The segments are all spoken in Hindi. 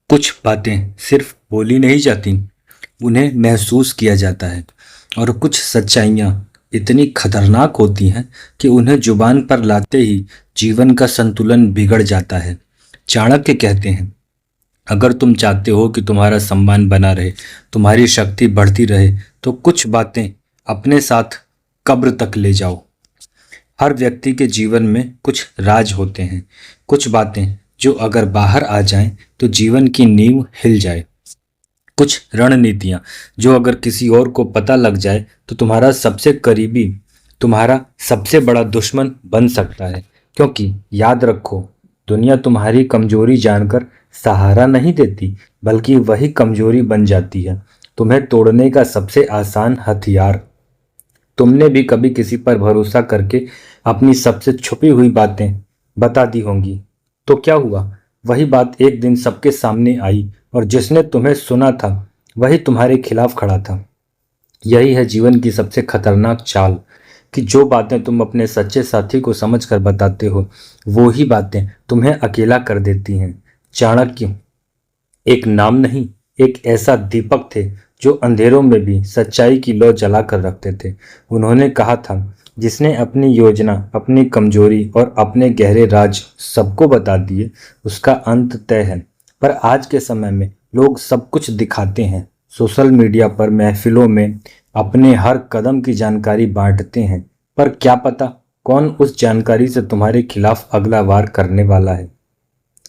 कुछ बातें सिर्फ बोली नहीं जाती, उन्हें महसूस किया जाता है। और कुछ सच्चाइयाँ इतनी खतरनाक होती हैं कि उन्हें जुबान पर लाते ही जीवन का संतुलन बिगड़ जाता है। चाणक्य कहते हैं, अगर तुम चाहते हो कि तुम्हारा सम्मान बना रहे, तुम्हारी शक्ति बढ़ती रहे, तो कुछ बातें अपने साथ कब्र तक ले जाओ। हर व्यक्ति के जीवन में कुछ राज होते हैं, कुछ बातें जो अगर बाहर आ जाएं तो जीवन की नींव हिल जाए। कुछ रणनीतियां जो अगर किसी और को पता लग जाए तो तुम्हारा सबसे करीबी तुम्हारा सबसे बड़ा दुश्मन बन सकता है। क्योंकि याद रखो, दुनिया तुम्हारी कमजोरी जानकर सहारा नहीं देती, बल्कि वही कमजोरी बन जाती है तुम्हें तोड़ने का सबसे आसान हथियार। तुमने भी कभी किसी पर भरोसा करके अपनी सबसे छुपी हुई बातें बता दी होंगी। तो क्या हुआ? वही बात एक दिन सबके सामने आई और जिसने तुम्हें सुना था वही तुम्हारे खिलाफ खड़ा था। यही है जीवन की सबसे खतरनाक चाल, कि जो बातें तुम अपने सच्चे साथी को समझकर बताते हो, वो ही बातें तुम्हें अकेला कर देती हैं। चाणक्य एक नाम नहीं, एक ऐसा दीपक थे जो अंधेरों में भी सच्चाई की लौ जला कर रखते थे। उन्होंने कहा था, जिसने अपनी योजना, अपनी कमजोरी और अपने गहरे राज सबको बता दिए, उसका अंत तय है। पर आज के समय में लोग सब कुछ दिखाते हैं, सोशल मीडिया पर, महफिलों में अपने हर कदम की जानकारी बांटते हैं। पर क्या पता कौन उस जानकारी से तुम्हारे खिलाफ अगला वार करने वाला है।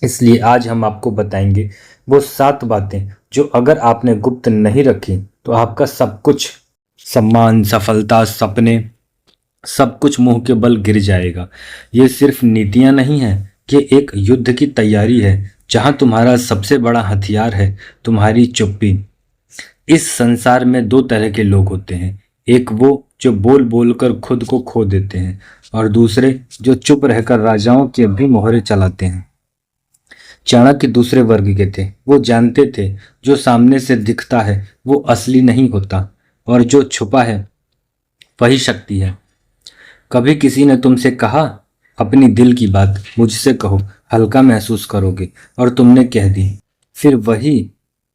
इसलिए आज हम आपको बताएंगे वो 7 बातें जो अगर आपने गुप्त नहीं रखी तो आपका सब कुछ, सम्मान, सफलता, सपने, सब कुछ मुंह के बल गिर जाएगा। ये सिर्फ नीतियां नहीं है, ये एक युद्ध की तैयारी है जहां तुम्हारा सबसे बड़ा हथियार है तुम्हारी चुप्पी। इस संसार में 2 तरह के लोग होते हैं, एक वो जो बोल बोल कर खुद को खो देते हैं, और दूसरे जो चुप रहकर राजाओं के भी मोहरे चलाते हैं। चाणक्य दूसरे वर्ग के थे। वो जानते थे जो सामने से दिखता है वो असली नहीं होता, और जो छुपा है वही शक्ति है। कभी किसी ने तुमसे कहा, अपनी दिल की बात मुझसे कहो, हल्का महसूस करोगे, और तुमने कह दी। फिर वही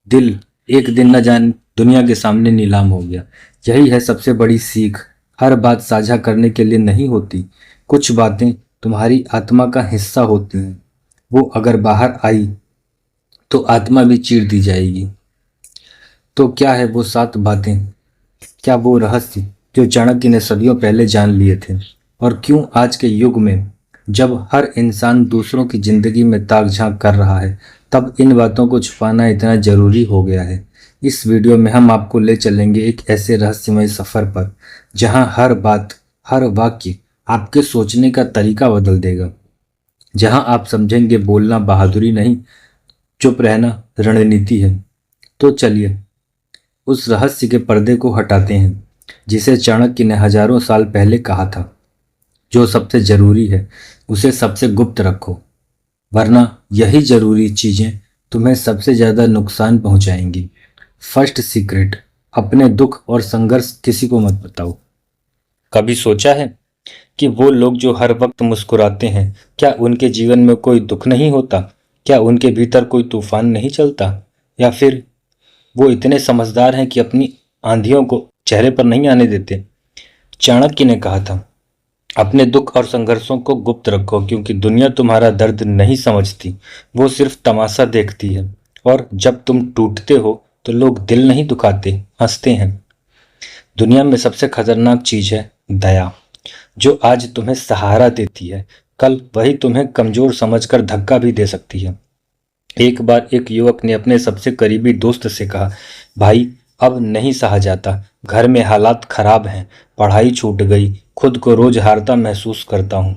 दिल एक दिन न जान दुनिया के सामने नीलाम हो गया। यही है सबसे बड़ी सीख। हर बात साझा करने के लिए नहीं होती। कुछ बातें तुम्हारी आत्मा का हिस्सा होती हैं, वो अगर बाहर आई तो आत्मा भी चीर दी जाएगी। तो क्या है वो 7 बातें? क्या वो रहस्य जो चाणक्य ने सदियों पहले जान लिए थे? और क्यों आज के युग में, जब हर इंसान दूसरों की जिंदगी में ताक झांक कर रहा है, तब इन बातों को छुपाना इतना जरूरी हो गया है? इस वीडियो में हम आपको ले चलेंगे एक ऐसे रहस्यमय सफर पर जहां हर बात, हर वाक्य आपके सोचने का तरीका बदल देगा। जहां आप समझेंगे बोलना बहादुरी नहीं, चुप रहना रणनीति है। तो चलिए उस रहस्य के पर्दे को हटाते हैं जिसे चाणक्य ने हजारों साल पहले कहा था, जो सबसे जरूरी है उसे सबसे गुप्त रखो, वरना यही जरूरी चीजें तुम्हें सबसे ज्यादा नुकसान पहुंचाएंगी। फर्स्ट सीक्रेट, अपने दुख और संघर्ष किसी को मत बताओ। कभी सोचा है कि वो लोग जो हर वक्त मुस्कुराते हैं, क्या उनके जीवन में कोई दुख नहीं होता? क्या उनके भीतर कोई तूफान नहीं चलता? या फिर वो इतने समझदार हैं कि अपनी आंधियों को चेहरे पर नहीं आने देते? चाणक्य ने कहा था, अपने दुख और संघर्षों को गुप्त रखो, क्योंकि दुनिया तुम्हारा दर्द नहीं समझती, वो सिर्फ तमाशा देखती है। और जब तुम टूटते हो तो लोग दिल नहीं दुखाते, हंसते हैं। दुनिया में सबसे खतरनाक चीज है दया, जो आज तुम्हें सहारा देती है, कल वही तुम्हें कमजोर समझकर धक्का भी दे सकती है। एक बार एक युवक ने अपने सबसे करीबी दोस्त से कहा, भाई अब नहीं सहा जाता, घर में हालात खराब हैं, पढ़ाई छूट गई, खुद को रोज हारता महसूस करता हूं।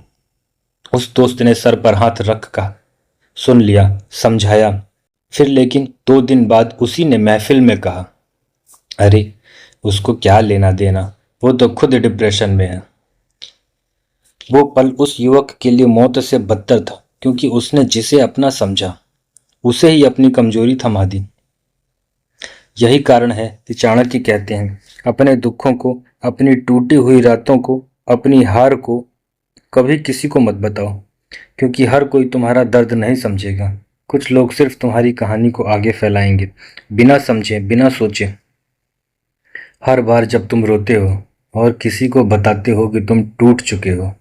उस दोस्त ने सर पर हाथ रख कर सुन लिया, समझाया। फिर लेकिन 2 दिन बाद उसी ने महफिल में कहा, अरे उसको क्या लेना देना, वो तो खुद डिप्रेशन में है। वो पल उस युवक के लिए मौत से बदतर था, क्योंकि उसने जिसे अपना समझा उसे ही अपनी कमजोरी थमा दी। यही कारण है कि चाणक्य कहते हैं, अपने दुखों को, अपनी टूटी हुई रातों को, अपनी हार को कभी किसी को मत बताओ, क्योंकि हर कोई तुम्हारा दर्द नहीं समझेगा। कुछ लोग सिर्फ तुम्हारी कहानी को आगे फैलाएंगे, बिना समझे, बिना सोचे। हर बार जब तुम रोते हो और किसी को बताते हो कि तुम टूट चुके हो,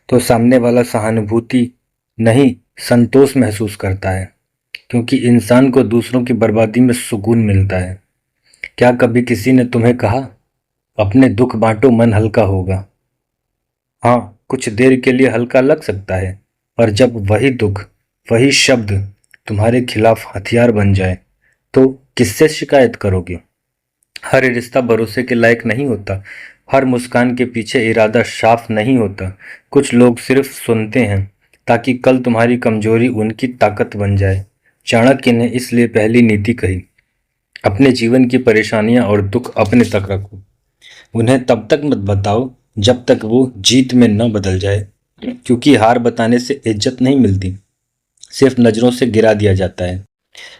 तो सामने वाला सहानुभूति नहीं, संतोष महसूस करता है, क्योंकि इंसान को दूसरों की बर्बादी में सुकून मिलता है। क्या कभी किसी ने तुम्हें कहा, अपने दुख बांटो, मन हल्का होगा? हाँ, कुछ देर के लिए हल्का लग सकता है, पर जब वही दुख, वही शब्द तुम्हारे खिलाफ हथियार बन जाए, तो किससे शिकायत करोगे? हर रिश्ता भरोसे के लायक नहीं होता। हर मुस्कान के पीछे इरादा साफ नहीं होता। कुछ लोग सिर्फ सुनते हैं ताकि कल तुम्हारी कमजोरी उनकी ताकत बन जाए। चाणक्य ने इसलिए पहली नीति कही, अपने जीवन की परेशानियां और दुख अपने तक रखो। उन्हें तब तक मत बताओ जब तक वो जीत में न बदल जाए, क्योंकि हार बताने से इज्जत नहीं मिलती, सिर्फ नजरों से गिरा दिया जाता है।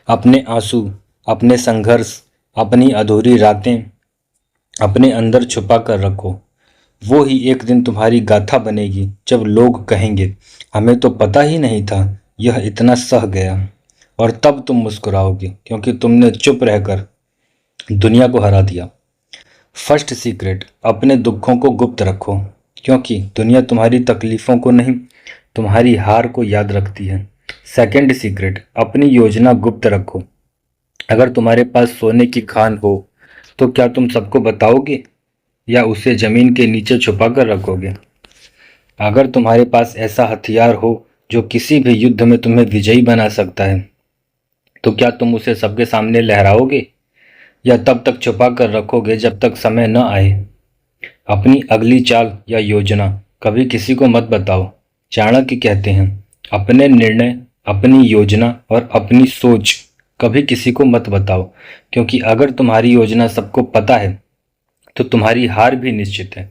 अपने आंसू, अपने संघर्ष, अपनी अधूरी रातें अपने अंदर छुपा कर रखो। वो ही एक दिन तुम्हारी गाथा बनेगी, जब लोग कहेंगे, हमें तो पता ही नहीं था यह इतना सह गया। और तब तुम मुस्कुराओगे, क्योंकि तुमने चुप रहकर दुनिया को हरा दिया। फर्स्ट सीक्रेट, अपने दुखों को गुप्त रखो, क्योंकि दुनिया तुम्हारी तकलीफों को नहीं, तुम्हारी हार को याद रखती है। सेकंड सीक्रेट, अपनी योजना गुप्त रखो। अगर तुम्हारे पास सोने की खान हो, तो क्या तुम सबको बताओगे या उसे जमीन के नीचे छुपा कर रखोगे? अगर तुम्हारे पास ऐसा हथियार हो जो किसी भी युद्ध में तुम्हें विजयी बना सकता है, तो क्या तुम उसे सबके सामने लहराओगे या तब तक छुपा कर रखोगे जब तक समय न आए? अपनी अगली चाल या योजना कभी किसी को मत बताओ। चाणक्य कहते हैं, अपने निर्णय, अपनी योजना और अपनी सोच कभी किसी को मत बताओ, क्योंकि अगर तुम्हारी योजना सबको पता है तो तुम्हारी हार भी निश्चित है।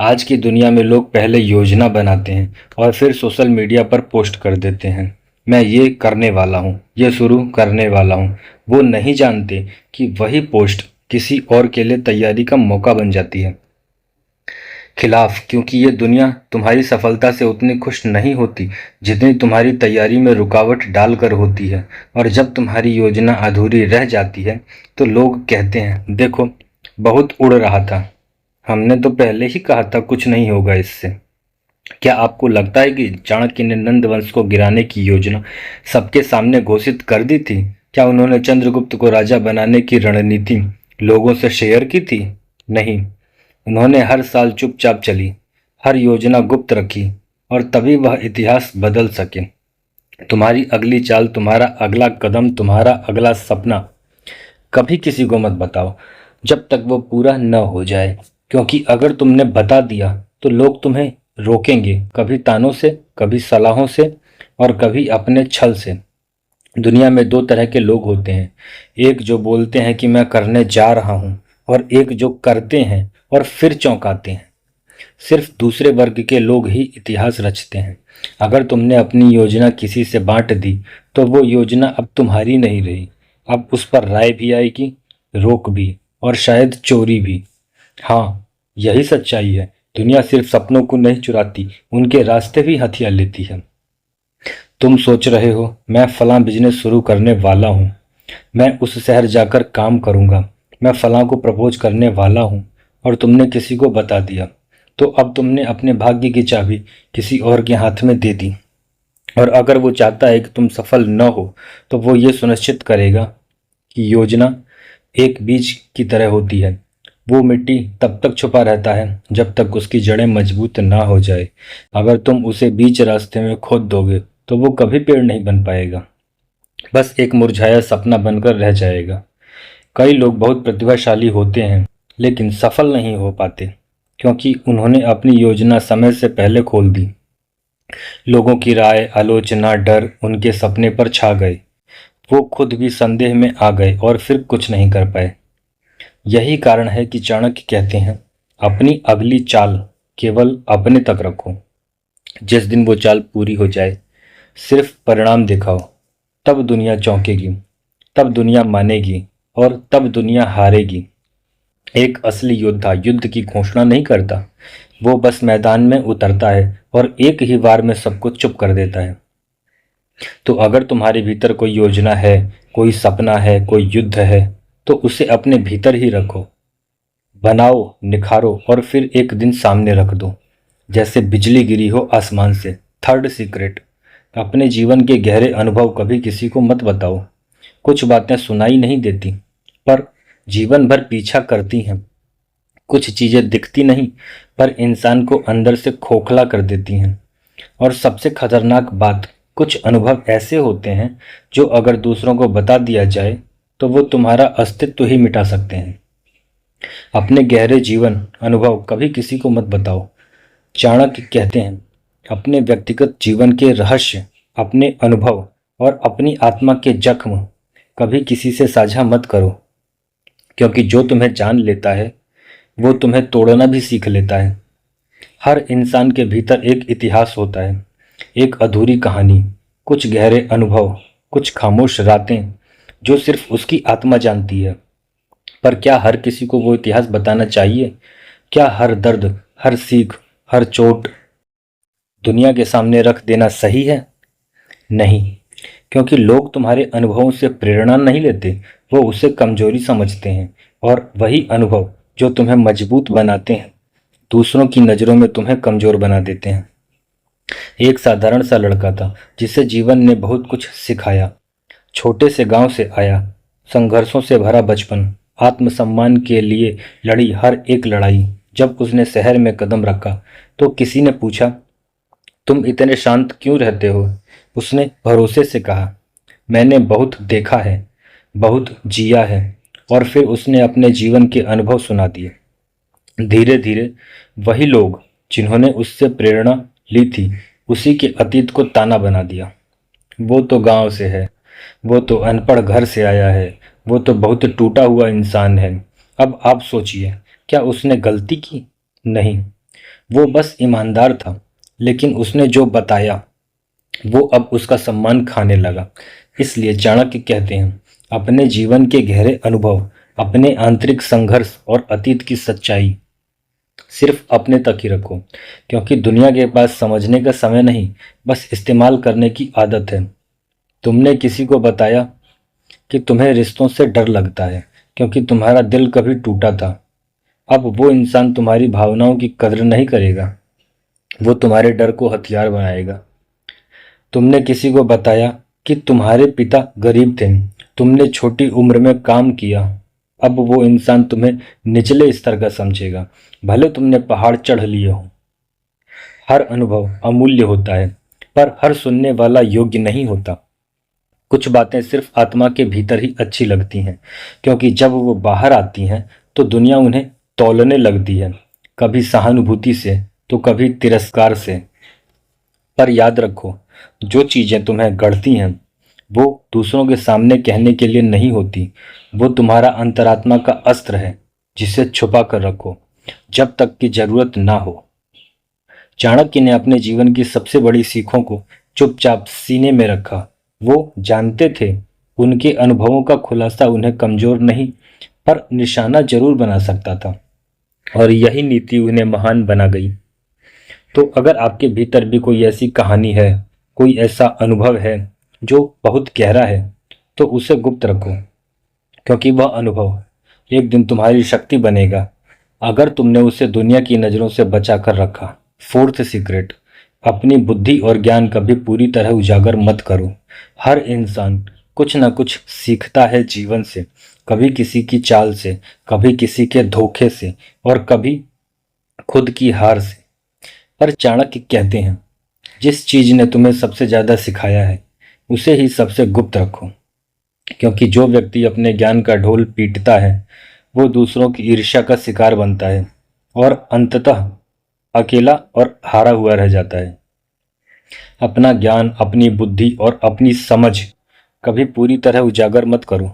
आज की दुनिया में लोग पहले योजना बनाते हैं और फिर सोशल मीडिया पर पोस्ट कर देते हैं, मैं ये करने वाला हूँ, ये शुरू करने वाला हूँ। वो नहीं जानते कि वही पोस्ट किसी और के लिए तैयारी का मौका बन जाती है। खिलाफ, क्योंकि ये दुनिया तुम्हारी सफलता से उतनी खुश नहीं होती जितनी तुम्हारी तैयारी में रुकावट डालकर होती है। और जब तुम्हारी योजना अधूरी रह जाती है तो लोग कहते हैं, देखो, बहुत उड़ रहा था, हमने तो पहले ही कहा था कुछ नहीं होगा इससे। क्या आपको लगता है कि चाणक्य ने नंद वंश को गिराने की योजना सबके सामने घोषित कर दी थी? क्या उन्होंने चंद्रगुप्त को राजा बनाने की रणनीति लोगों से शेयर की थी? नहीं, उन्होंने हर साल चुपचाप चली, हर योजना गुप्त रखी, और तभी वह इतिहास बदल सके। तुम्हारी अगली चाल, तुम्हारा अगला कदम, तुम्हारा अगला सपना कभी किसी को मत बताओ जब तक वो पूरा न हो जाए, क्योंकि अगर तुमने बता दिया तो लोग तुम्हें रोकेंगे, कभी तानों से, कभी सलाहों से, और कभी अपने छल से। दुनिया में दो तरह के लोग होते हैं, एक जो बोलते हैं कि मैं करने जा रहा हूं, और एक जो करते हैं और फिर चौंकाते हैं। सिर्फ दूसरे वर्ग के लोग ही इतिहास रचते हैं। अगर तुमने अपनी योजना किसी से बांट दी तो वो योजना अब तुम्हारी नहीं रही। अब उस पर राय भी आएगी, रोक भी, और शायद चोरी भी। हाँ, यही सच्चाई है। दुनिया सिर्फ सपनों को नहीं चुराती, उनके रास्ते भी हथियार लेती है। तुम सोच रहे हो, मैं फलां बिजनेस शुरू करने वाला हूँ, मैं उस शहर जाकर काम करूंगा, मैं फलां को प्रपोज करने वाला हूँ, और तुमने किसी को बता दिया, तो अब तुमने अपने भाग्य की चाबी किसी और के हाथ में दे दी। और अगर वो चाहता है कि तुम सफल न हो, तो वो ये सुनिश्चित करेगा कि योजना एक बीज की तरह होती है। वो मिट्टी तब तक छुपा रहता है जब तक उसकी जड़ें मजबूत ना हो जाए। अगर तुम उसे बीच रास्ते में खोद दोगे तो वो कभी पेड़ नहीं बन पाएगा, बस एक मुरझाया सपना बनकर रह जाएगा। कई लोग बहुत प्रतिभाशाली होते हैं लेकिन सफल नहीं हो पाते, क्योंकि उन्होंने अपनी योजना समय से पहले खोल दी। लोगों की राय, आलोचना, डर उनके सपने पर छा गए। वो खुद भी संदेह में आ गए और फिर कुछ नहीं कर पाए। यही कारण है कि चाणक्य कहते हैं, अपनी अगली चाल केवल अपने तक रखो। जिस दिन वो चाल पूरी हो जाए, सिर्फ परिणाम दिखाओ, तब दुनिया चौंकेगी, तब दुनिया मानेगी, और तब दुनिया हारेगी। एक असली योद्धा युद्ध की घोषणा नहीं करता, वो बस मैदान में उतरता है और एक ही बार में सबको चुप कर देता है। तो अगर तुम्हारे भीतर कोई योजना है, कोई सपना है, कोई युद्ध है, तो उसे अपने भीतर ही रखो, बनाओ, निखारो और फिर एक दिन सामने रख दो, जैसे बिजली गिरी हो आसमान से। थर्ड सीक्रेट, अपने जीवन के गहरे अनुभव कभी किसी को मत बताओ। कुछ बातें सुनाई नहीं देती, पर जीवन भर पीछा करती हैं। कुछ चीजें दिखती नहीं, पर इंसान को अंदर से खोखला कर देती हैं। और सबसे खतरनाक बात, कुछ अनुभव ऐसे होते हैं जो अगर दूसरों को बता दिया जाए तो वो तुम्हारा अस्तित्व ही मिटा सकते हैं। अपने गहरे जीवन अनुभव कभी किसी को मत बताओ। चाणक्य कहते हैं, अपने व्यक्तिगत जीवन के रहस्य, अपने अनुभव और अपनी आत्मा के जख्म कभी किसी से साझा मत करो, क्योंकि जो तुम्हें जान लेता है वो तुम्हें तोड़ना भी सीख लेता है। हर इंसान के भीतर एक इतिहास होता है, एक अधूरी कहानी, कुछ गहरे अनुभव, कुछ खामोश रातें जो सिर्फ उसकी आत्मा जानती है। पर क्या हर किसी को वो इतिहास बताना चाहिए? क्या हर दर्द, हर सीख, हर चोट दुनिया के सामने रख देना सही है? नहीं, क्योंकि लोग तुम्हारे अनुभवों से प्रेरणा नहीं लेते, वो उसे कमजोरी समझते हैं। और वही अनुभव जो तुम्हें मजबूत बनाते हैं, दूसरों की नज़रों में तुम्हें कमजोर बना देते हैं। एक साधारण सा लड़का था जिसे जीवन ने बहुत कुछ सिखाया। छोटे से गांव से आया, संघर्षों से भरा बचपन, आत्मसम्मान के लिए लड़ी हर एक लड़ाई। जब उसने शहर में कदम रखा तो किसी ने पूछा, तुम इतने शांत क्यों रहते हो? उसने भरोसे से कहा, मैंने बहुत देखा है, बहुत जिया है। और फिर उसने अपने जीवन के अनुभव सुना दिए। धीरे धीरे वही लोग जिन्होंने उससे प्रेरणा ली थी, उसी के अतीत को ताना बना दिया। वो तो गांव से है, वो तो अनपढ़ घर से आया है, वो तो बहुत टूटा हुआ इंसान है। अब आप सोचिए, क्या उसने गलती की? नहीं, वो बस ईमानदार था। लेकिन उसने जो बताया वो अब उसका सम्मान खाने लगा। इसलिए चाणक्य कहते हैं, अपने जीवन के गहरे अनुभव, अपने आंतरिक संघर्ष और अतीत की सच्चाई सिर्फ अपने तक ही रखो, क्योंकि दुनिया के पास समझने का समय नहीं, बस इस्तेमाल करने की आदत है। तुमने किसी को बताया कि तुम्हें रिश्तों से डर लगता है क्योंकि तुम्हारा दिल कभी टूटा था। अब वो इंसान तुम्हारी भावनाओं की कदर नहीं करेगा, वो तुम्हारे डर को हथियार बनाएगा। तुमने किसी को बताया कि तुम्हारे पिता गरीब थे, तुमने छोटी उम्र में काम किया। अब वो इंसान तुम्हें निचले स्तर का समझेगा, भले तुमने पहाड़ चढ़ लिए हो। हर अनुभव अमूल्य होता है, पर हर सुनने वाला योग्य नहीं होता। कुछ बातें सिर्फ आत्मा के भीतर ही अच्छी लगती हैं, क्योंकि जब वो बाहर आती हैं तो दुनिया उन्हें तौलने लगती है, कभी सहानुभूति से तो कभी तिरस्कार से। पर याद रखो, जो चीजें तुम्हें गढ़ती हैं वो दूसरों के सामने कहने के लिए नहीं होती। वो तुम्हारा अंतरात्मा का अस्त्र है, जिसे छुपा कर रखो जब तक कि जरूरत ना हो। चाणक्य ने अपने जीवन की सबसे बड़ी सीखों को चुपचाप सीने में रखा। वो जानते थे उनके अनुभवों का खुलासा उन्हें कमजोर नहीं, पर निशाना जरूर बना सकता था। और यही नीति उन्हें महान बना गई। तो अगर आपके भीतर भी कोई ऐसी कहानी है, कोई ऐसा अनुभव है जो बहुत गहरा है, तो उसे गुप्त रखो, क्योंकि वह अनुभव एक दिन तुम्हारी शक्ति बनेगा अगर तुमने उसे दुनिया की नज़रों से बचा कर रखा। फोर्थ सीक्रेट, अपनी बुद्धि और ज्ञान कभी पूरी तरह उजागर मत करो। हर इंसान कुछ ना कुछ सीखता है जीवन से, कभी किसी की चाल से, कभी किसी के धोखे से और कभी खुद की हार से। पर चाणक्य कहते हैं, जिस चीज ने तुम्हें सबसे ज्यादा सिखाया है उसे ही सबसे गुप्त रखो, क्योंकि जो व्यक्ति अपने ज्ञान का ढोल पीटता है वो दूसरों की ईर्ष्या का शिकार बनता है और अंततः अकेला और हारा हुआ रह जाता है। अपना ज्ञान, अपनी बुद्धि और अपनी समझ कभी पूरी तरह उजागर मत करो।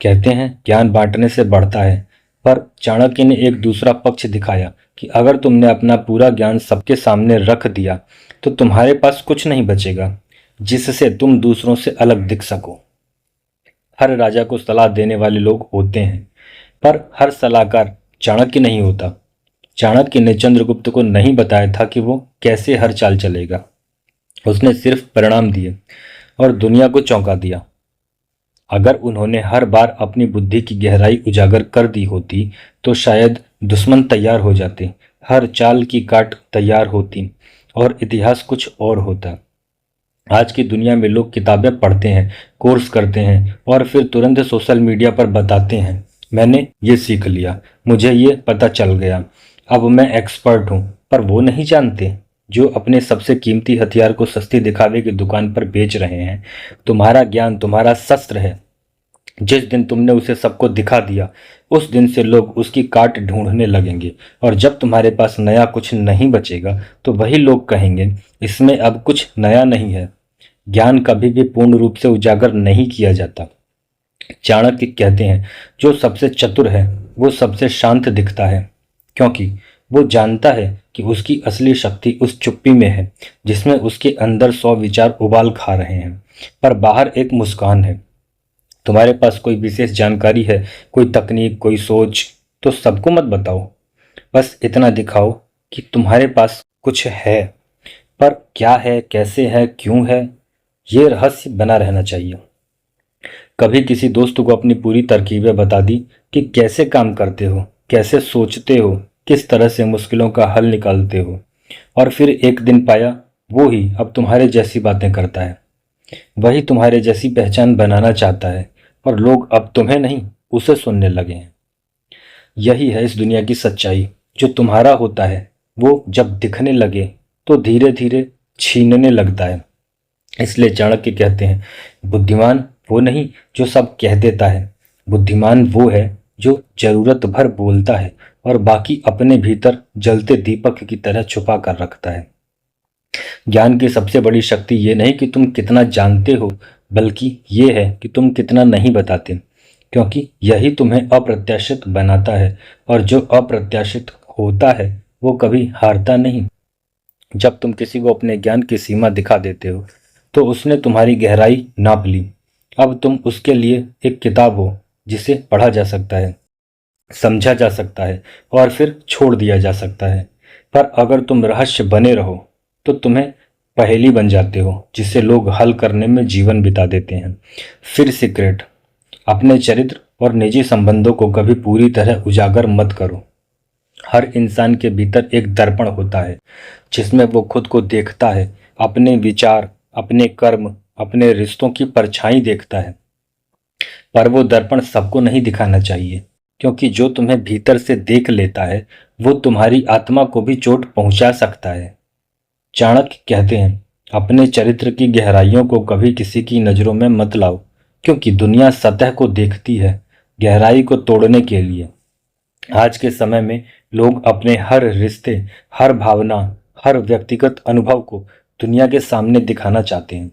कहते हैं ज्ञान बांटने से बढ़ता है, पर चाणक्य ने एक दूसरा पक्ष दिखाया कि अगर तुमने अपना पूरा ज्ञान सबके सामने रख दिया तो तुम्हारे पास कुछ नहीं बचेगा जिससे तुम दूसरों से अलग दिख सको। हर राजा को सलाह देने वाले लोग होते हैं, पर हर सलाहकार चाणक्य नहीं होता। चाणक्य ने चंद्रगुप्त को नहीं बताया था कि वो कैसे हर चाल चलेगा। उसने सिर्फ परिणाम दिए और दुनिया को चौंका दिया। अगर उन्होंने हर बार अपनी बुद्धि की गहराई उजागर कर दी होती तो शायद दुश्मन तैयार हो जाते, हर चाल की काट तैयार होती और इतिहास कुछ और होता। आज की दुनिया में लोग किताबें पढ़ते हैं, कोर्स करते हैं और फिर तुरंत सोशल मीडिया पर बताते हैं, मैंने ये सीख लिया, मुझे ये पता चल गया, अब मैं एक्सपर्ट हूँ। पर वो नहीं जानते जो अपने सबसे कीमती हथियार को सस्ती दिखावे की दुकान पर बेच रहे हैं। तुम्हारा ज्ञान तुम्हारा शस्त्र है। जिस दिन तुमने उसे सबको दिखा दिया, उस दिन से लोग उसकी काट ढूंढने लगेंगे और जब तुम्हारे पास नया कुछ नहीं बचेगा तो वही लोग कहेंगे, इसमें अब कुछ नया नहीं है। ज्ञान कभी भी पूर्ण रूप से उजागर नहीं किया जाता। चाणक्य कहते हैं, जो सबसे चतुर है वो सबसे शांत दिखता है, क्योंकि वो जानता है कि उसकी असली शक्ति उस चुप्पी में है जिसमें उसके अंदर 100 विचार उबाल खा रहे हैं पर बाहर एक मुस्कान है। तुम्हारे पास कोई विशेष जानकारी है, कोई तकनीक, कोई सोच, तो सबको मत बताओ। बस इतना दिखाओ कि तुम्हारे पास कुछ है। पर क्या है, कैसे है, क्यों है, ये रहस्य बना रहना चाहिए। कभी किसी दोस्त को अपनी पूरी तरकीबें बता दी कि कैसे काम करते हो, कैसे सोचते हो, किस तरह से मुश्किलों का हल निकालते हो, और फिर एक दिन पाया वो ही अब तुम्हारे जैसी बातें करता है, वही तुम्हारे जैसी पहचान बनाना चाहता है और लोग अब तुम्हें नहीं उसे सुनने लगे हैं। यही है इस दुनिया की सच्चाई। जो तुम्हारा होता है वो जब दिखने लगे तो धीरे धीरे छीनने लगता है। इसलिए चाणक्य कहते हैं, बुद्धिमान वो नहीं जो सब कह देता है, बुद्धिमान वो है जो जरूरत भर बोलता है और बाकी अपने भीतर जलते दीपक की तरह छुपा कर रखता है। ज्ञान की सबसे बड़ी शक्ति ये नहीं कि तुम कितना जानते हो, बल्कि ये है कि तुम कितना नहीं बताते, क्योंकि यही तुम्हें अप्रत्याशित बनाता है और जो अप्रत्याशित होता है वो कभी हारता नहीं। जब तुम किसी को अपने ज्ञान की सीमा दिखा देते हो तो उसने तुम्हारी गहराई नाप ली। अब तुम उसके लिए एक किताब हो जिसे पढ़ा जा सकता है, समझा जा सकता है और फिर छोड़ दिया जा सकता है। पर अगर तुम रहस्य बने रहो तो तुम्हें पहेली बन जाते हो जिसे लोग हल करने में जीवन बिता देते हैं। फिर सीक्रेट, अपने चरित्र और निजी संबंधों को कभी पूरी तरह उजागर मत करो। हर इंसान के भीतर एक दर्पण होता है जिसमें वो खुद को देखता है, अपने विचार, अपने कर्म, अपने रिश्तों की परछाई देखता है। पर वो दर्पण सबको नहीं दिखाना चाहिए, क्योंकि जो तुम्हें भीतर से देख लेता है वो तुम्हारी आत्मा को भी चोट पहुंचा सकता है। चाणक्य कहते हैं, अपने चरित्र की गहराइयों को कभी किसी की नजरों में मत लाओ, क्योंकि दुनिया सतह को देखती है, गहराई को तोड़ने के लिए। आज के समय में लोग अपने हर रिश्ते, हर भावना, हर व्यक्तिगत अनुभव को दुनिया के सामने दिखाना चाहते हैं।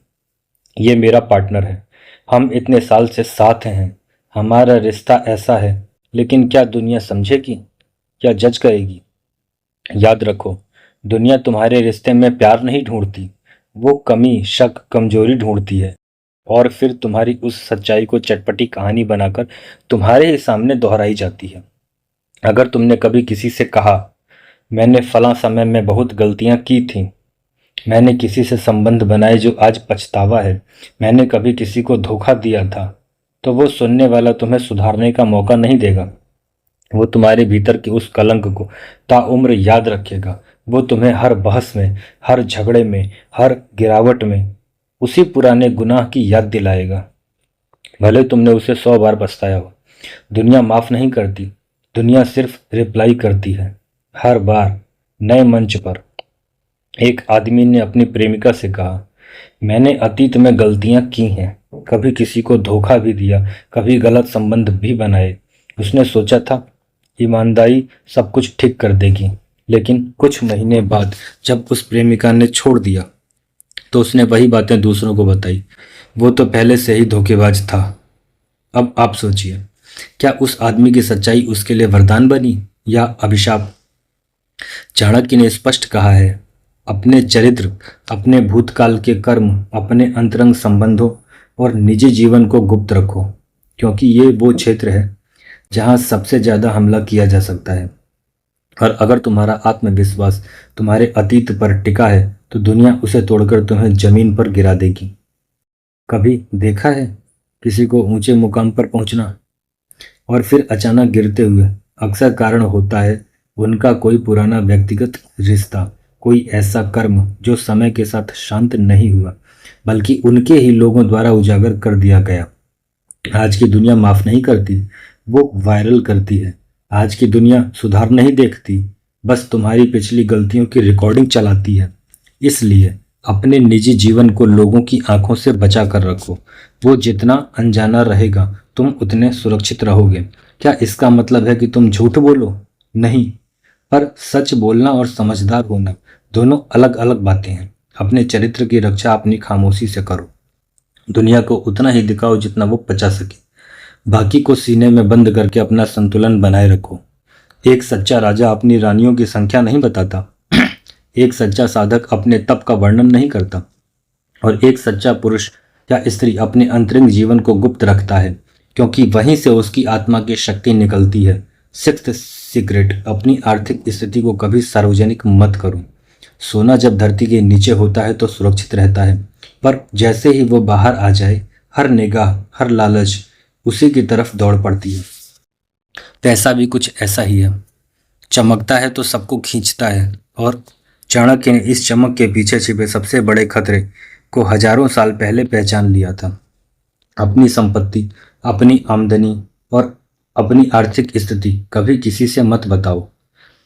ये मेरा पार्टनर है, हम इतने साल से साथ हैं, हमारा रिश्ता ऐसा है। लेकिन क्या दुनिया समझेगी या जज करेगी? याद रखो, दुनिया तुम्हारे रिश्ते में प्यार नहीं ढूंढती, वो कमी, शक, कमजोरी ढूंढती है और फिर तुम्हारी उस सच्चाई को चटपटी कहानी बनाकर तुम्हारे ही सामने दोहराई जाती है। अगर तुमने कभी किसी से कहा, मैंने फलां समय में बहुत गलतियां की थीं, मैंने किसी से संबंध बनाए जो आज पछतावा है, मैंने कभी किसी को धोखा दिया था, तो वो सुनने वाला तुम्हें सुधारने का मौका नहीं देगा। वो तुम्हारे भीतर के उस कलंक को ताउम्र याद रखेगा। वो तुम्हें हर बहस में, हर झगड़े में, हर गिरावट में उसी पुराने गुनाह की याद दिलाएगा, भले तुमने उसे 100 बार पछताया हो। दुनिया माफ नहीं करती, दुनिया सिर्फ रिप्लाई करती है। हर बार नए मंच पर एक आदमी ने अपनी प्रेमिका से कहा, मैंने अतीत में गलतियां की हैं, कभी किसी को धोखा भी दिया, कभी गलत संबंध भी बनाए। उसने सोचा था ईमानदारी सब कुछ ठीक कर देगी, लेकिन कुछ महीने बाद जब उस प्रेमिका ने छोड़ दिया तो उसने वही बातें दूसरों को बताई। वो तो पहले से ही धोखेबाज था। अब आप सोचिए, क्या उस आदमी की सच्चाई उसके लिए वरदान बनी या अभिशाप? चाणक्य ने स्पष्ट कहा है, अपने चरित्र, अपने भूतकाल के कर्म, अपने अंतरंग संबंधों और निजी जीवन को गुप्त रखो, क्योंकि ये वो क्षेत्र है जहां सबसे ज्यादा हमला किया जा सकता है। और अगर तुम्हारा आत्मविश्वास तुम्हारे अतीत पर टिका है तो दुनिया उसे तोड़कर तुम्हें जमीन पर गिरा देगी। कभी देखा है किसी को ऊंचे मुकाम पर पहुंचना और फिर अचानक गिरते हुए? अक्सर कारण होता है उनका कोई पुराना व्यक्तिगत रिश्ता, कोई ऐसा कर्म जो समय के साथ शांत नहीं हुआ, बल्कि उनके ही लोगों द्वारा उजागर कर दिया गया। आज की दुनिया माफ नहीं करती, वो वायरल करती है। आज की दुनिया सुधार नहीं देखती, बस तुम्हारी पिछली गलतियों की रिकॉर्डिंग चलाती है। इसलिए अपने निजी जीवन को लोगों की आंखों से बचा कर रखो। वो जितना अनजाना रहेगा तुम उतने सुरक्षित रहोगे। क्या इसका मतलब है कि तुम झूठ बोलो? नहीं, पर सच बोलना और समझदार होना दोनों अलग अलग बातें हैं। अपने चरित्र की रक्षा अपनी खामोशी से करो। दुनिया को उतना ही दिखाओ जितना वो पचा सके। बाकी को सीने में बंद करके अपना संतुलन बनाए रखो। एक सच्चा राजा अपनी रानियों की संख्या नहीं बताता, एक सच्चा साधक अपने तप का वर्णन नहीं करता, और एक सच्चा पुरुष या स्त्री अपने अंतरंग जीवन को गुप्त रखता है, क्योंकि वहीं से उसकी आत्मा की शक्ति निकलती है। सिक्स्थ सीक्रेट, अपनी आर्थिक स्थिति को कभी सार्वजनिक मत करो। सोना जब धरती के नीचे होता है तो सुरक्षित रहता है, पर जैसे ही वो बाहर आ जाए, हर निगाह, हर लालच उसी की तरफ दौड़ पड़ती है। पैसा भी कुछ ऐसा ही है, चमकता है तो सबको खींचता है, और चाणक्य ने इस चमक के पीछे छिपे सबसे बड़े खतरे को हजारों साल पहले पहचान लिया था। अपनी संपत्ति, अपनी आमदनी और अपनी आर्थिक स्थिति कभी किसी से मत बताओ।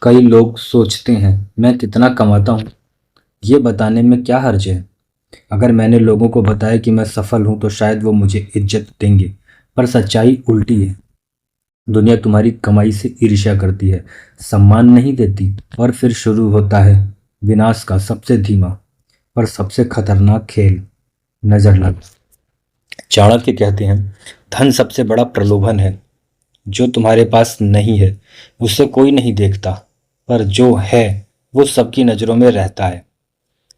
कई लोग सोचते हैं मैं कितना कमाता हूँ, ये बताने में क्या हर्ज है। अगर मैंने लोगों को बताया कि मैं सफल हूं तो शायद वो मुझे इज्जत देंगे, पर सच्चाई उल्टी है। दुनिया तुम्हारी कमाई से ईर्ष्या करती है, सम्मान नहीं देती, और फिर शुरू होता है विनाश का सबसे धीमा पर सबसे खतरनाक खेल, नजर लग। चाणक्य कहते हैं धन सबसे बड़ा प्रलोभन है। जो तुम्हारे पास नहीं है उसे कोई नहीं देखता, पर जो है वो सबकी नज़रों में रहता है,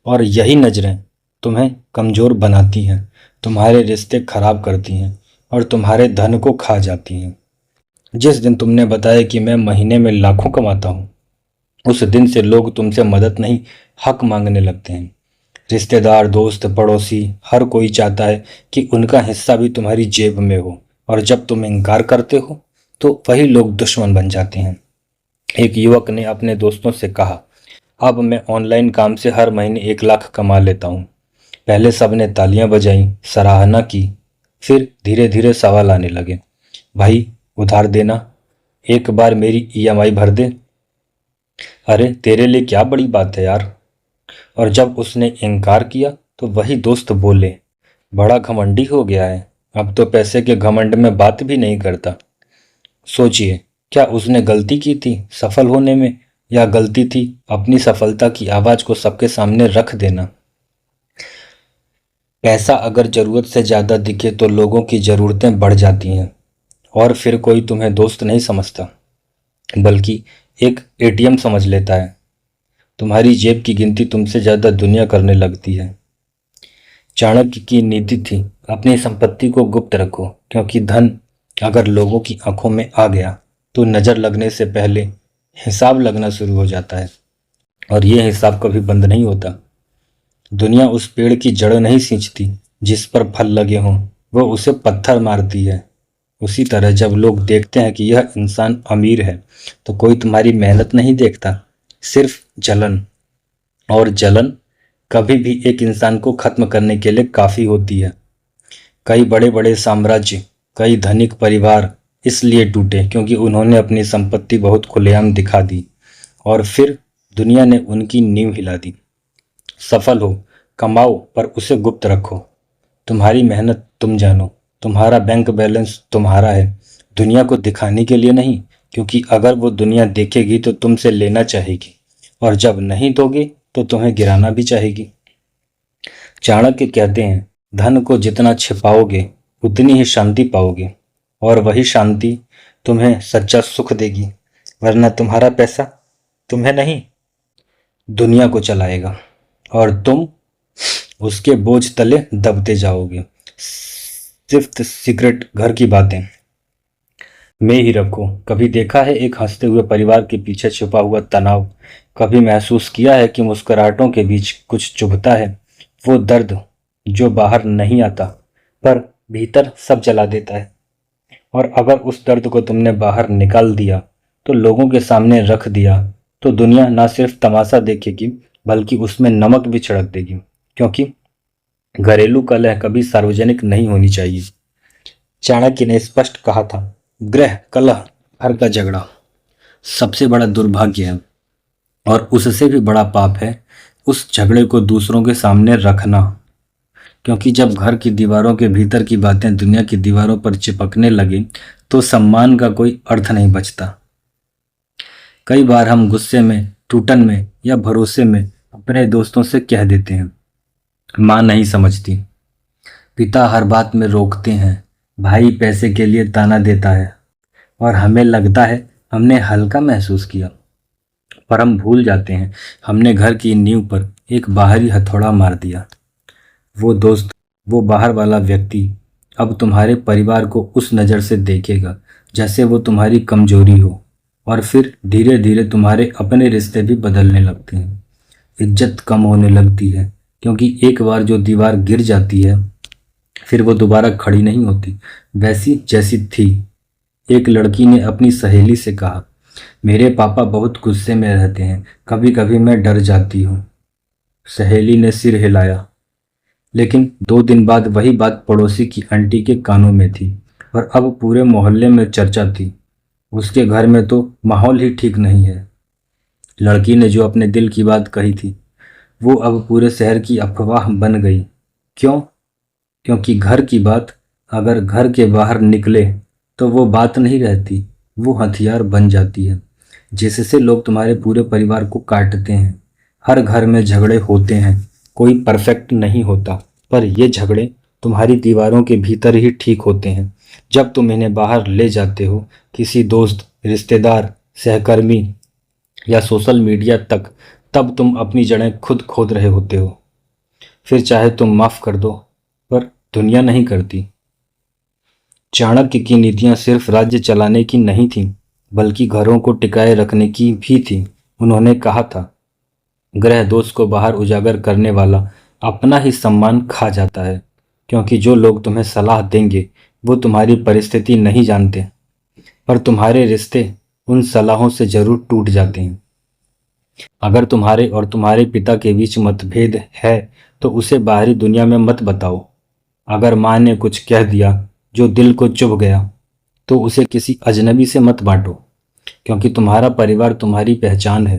और यही नज़रें तुम्हें कमज़ोर बनाती हैं, तुम्हारे रिश्ते खराब करती हैं और तुम्हारे धन को खा जाती हैं। जिस दिन तुमने बताया कि मैं महीने में लाखों कमाता हूँ, उस दिन से लोग तुमसे मदद नहीं, हक मांगने लगते हैं। रिश्तेदार, दोस्त, पड़ोसी, हर कोई चाहता है कि उनका हिस्सा भी तुम्हारी जेब में हो, और जब तुम इनकार करते हो तो वही लोग दुश्मन बन जाते हैं। एक युवक ने अपने दोस्तों से कहा, अब मैं ऑनलाइन काम से हर महीने 1 लाख कमा लेता हूँ। पहले सबने तालियां बजाई, सराहना की, फिर धीरे धीरे सवाल आने लगे, भाई उधार देना, एक बार मेरी ईएमआई भर दे। अरे तेरे लिए क्या बड़ी बात है यार। और जब उसने इनकार किया तो वही दोस्त बोले, बड़ा घमंडी हो गया है, अब तो पैसे के घमंड में बात भी नहीं करता। सोचिए, क्या उसने गलती की थी सफल होने में, या गलती थी अपनी सफलता की आवाज को सबके सामने रख देना। पैसा अगर जरूरत से ज्यादा दिखे तो लोगों की जरूरतें बढ़ जाती हैं, और फिर कोई तुम्हें दोस्त नहीं समझता बल्कि एक एटीएम समझ लेता है। तुम्हारी जेब की गिनती तुमसे ज्यादा दुनिया करने लगती है। चाणक्य की नीति थी अपनी संपत्ति को गुप्त रखो, क्योंकि धन अगर लोगों की आंखों में आ गया तो नजर लगने से पहले हिसाब लगना शुरू हो जाता है, और यह हिसाब कभी बंद नहीं होता। दुनिया उस पेड़ की जड़ नहीं सींचती जिस पर फल लगे हों, वो उसे पत्थर मारती है। उसी तरह जब लोग देखते हैं कि यह इंसान अमीर है तो कोई तुम्हारी मेहनत नहीं देखता, सिर्फ जलन, और जलन कभी भी एक इंसान को खत्म करने के लिए काफी होती है। कई बड़े बड़े साम्राज्य, कई धनिक परिवार इसलिए टूटे क्योंकि उन्होंने अपनी संपत्ति बहुत खुलेआम दिखा दी, और फिर दुनिया ने उनकी नींव हिला दी। सफल हो, कमाओ, पर उसे गुप्त रखो। तुम्हारी मेहनत तुम जानो, तुम्हारा बैंक बैलेंस तुम्हारा है, दुनिया को दिखाने के लिए नहीं, क्योंकि अगर वो दुनिया देखेगी तो तुमसे लेना चाहेगी, और जब नहीं दोगे तो तुम्हें गिराना भी चाहेगी। चाणक्य कहते हैं धन को जितना छिपाओगे उतनी ही शांति पाओगे, और वही शांति तुम्हें सच्चा सुख देगी, वरना तुम्हारा पैसा तुम्हें नहीं, दुनिया को चलाएगा, और तुम उसके बोझ तले दबते जाओगे। फिफ्थ सीक्रेट, घर की बातें में ही रखो। कभी देखा है एक हंसते हुए परिवार के पीछे छुपा हुआ तनाव? कभी महसूस किया है कि मुस्कुराहटों के बीच कुछ चुभता है, वो दर्द जो बाहर नहीं आता पर भीतर सब जला देता है। और अगर उस दर्द को तुमने बाहर निकाल दिया, तो लोगों के सामने रख दिया, तो दुनिया ना सिर्फ तमाशा देखेगी बल्कि उसमें नमक भी छिड़क देगी, क्योंकि घरेलू कलह कभी सार्वजनिक नहीं होनी चाहिए। चाणक्य ने स्पष्ट कहा था, गृह कलह, घर का झगड़ा सबसे बड़ा दुर्भाग्य है और उससे भी बड़ा पाप है उस झगड़े को दूसरों के सामने रखना। क्योंकि जब घर की दीवारों के भीतर की बातें दुनिया की दीवारों पर चिपकने लगे तो सम्मान का कोई अर्थ नहीं बचता। कई बार हम गुस्से में, टूटन में या भरोसे में अपने दोस्तों से कह देते हैं, माँ नहीं समझती, पिता हर बात में रोकते हैं, भाई पैसे के लिए ताना देता है, और हमें लगता है हमने हल्का महसूस किया। पर हम भूल जाते हैं हमने घर की नींव पर एक बाहरी हथौड़ा मार दिया। वो दोस्त, वो बाहर वाला व्यक्ति अब तुम्हारे परिवार को उस नज़र से देखेगा जैसे वो तुम्हारी कमजोरी हो, और फिर धीरे धीरे तुम्हारे अपने रिश्ते भी बदलने लगते हैं। इज्जत कम होने लगती है, क्योंकि एक बार जो दीवार गिर जाती है फिर वो दोबारा खड़ी नहीं होती वैसी जैसी थी। एक लड़की ने अपनी सहेली से कहा, मेरे पापा बहुत गुस्से में रहते हैं, कभी कभी मैं डर जाती हूँ। सहेली ने सिर हिलाया, लेकिन 2 दिन बाद वही बात पड़ोसी की आंटी के कानों में थी और अब पूरे मोहल्ले में चर्चा थी। उसके घर में तो माहौल ही ठीक नहीं है। लड़की ने जो अपने दिल की बात कही थी वो अब पूरे शहर की अफवाह बन गई। क्यों? क्योंकि घर की बात अगर घर के बाहर निकले तो वो बात नहीं रहती, वो हथियार बन जाती है जिससे लोग तुम्हारे पूरे परिवार को काटते हैं। हर घर में झगड़े होते हैं, कोई परफेक्ट नहीं होता, पर ये झगड़े तुम्हारी दीवारों के भीतर ही ठीक होते हैं। जब तुम इन्हें बाहर ले जाते हो, किसी दोस्त, रिश्तेदार, सहकर्मी या सोशल मीडिया तक, तब तुम अपनी जड़ें खुद खोद रहे होते हो। फिर चाहे तुम माफ कर दो, पर दुनिया नहीं करती। चाणक्य की नीतियां सिर्फ राज्य चलाने की नहीं थीं, बल्कि घरों को टिकाए रखने की भी थी। उन्होंने कहा था, गृह दोष को बाहर उजागर करने वाला अपना ही सम्मान खा जाता है, क्योंकि जो लोग तुम्हें सलाह देंगे वो तुम्हारी परिस्थिति नहीं जानते, पर तुम्हारे रिश्ते उन सलाहों से जरूर टूट जाते हैं। अगर तुम्हारे और तुम्हारे पिता के बीच मतभेद है तो उसे बाहरी दुनिया में मत बताओ। अगर माँ ने कुछ कह दिया जो दिल को चुभ गया तो उसे किसी अजनबी से मत बांटो, क्योंकि तुम्हारा परिवार तुम्हारी पहचान है।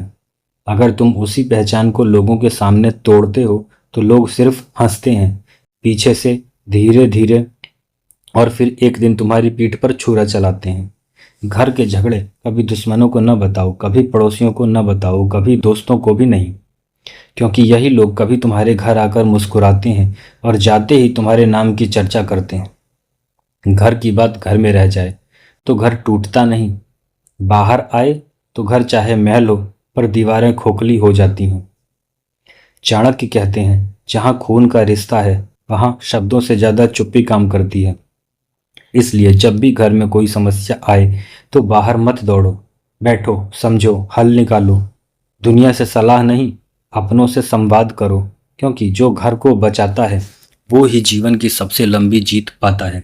अगर तुम उसी पहचान को लोगों के सामने तोड़ते हो तो लोग सिर्फ हंसते हैं पीछे से, धीरे धीरे, और फिर एक दिन तुम्हारी पीठ पर छुरा चलाते हैं। घर के झगड़े कभी दुश्मनों को न बताओ, कभी पड़ोसियों को न बताओ, कभी दोस्तों को भी नहीं, क्योंकि यही लोग कभी तुम्हारे घर आकर मुस्कुराते हैं और जाते ही तुम्हारे नाम की चर्चा करते हैं। घर की बात घर में रह जाए तो घर टूटता नहीं, बाहर आए तो घर चाहे महल हो पर दीवारें खोखली हो जाती हैं। चाणक्य कहते हैं, जहाँ खून का रिश्ता है वहाँ शब्दों से ज़्यादा चुप्पी काम करती है। इसलिए जब भी घर में कोई समस्या आए तो बाहर मत दौड़ो, बैठो, समझो, हल निकालो। दुनिया से सलाह नहीं, अपनों से संवाद करो, क्योंकि जो घर को बचाता है वो ही जीवन की सबसे लंबी जीत पाता है।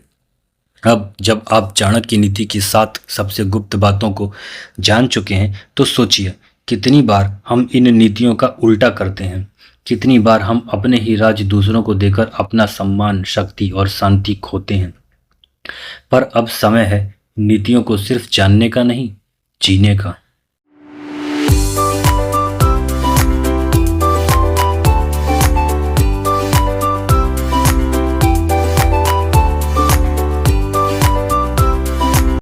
अब जब आप चाणक्य की नीति की 7 सबसे गुप्त बातों को जान चुके हैं तो सोचिए, कितनी बार हम इन नीतियों का उल्टा करते हैं, कितनी बार हम अपने ही राज दूसरों को देकर अपना सम्मान, शक्ति और शांति खोते हैं। पर अब समय है नीतियों को सिर्फ जानने का नहीं, जीने का।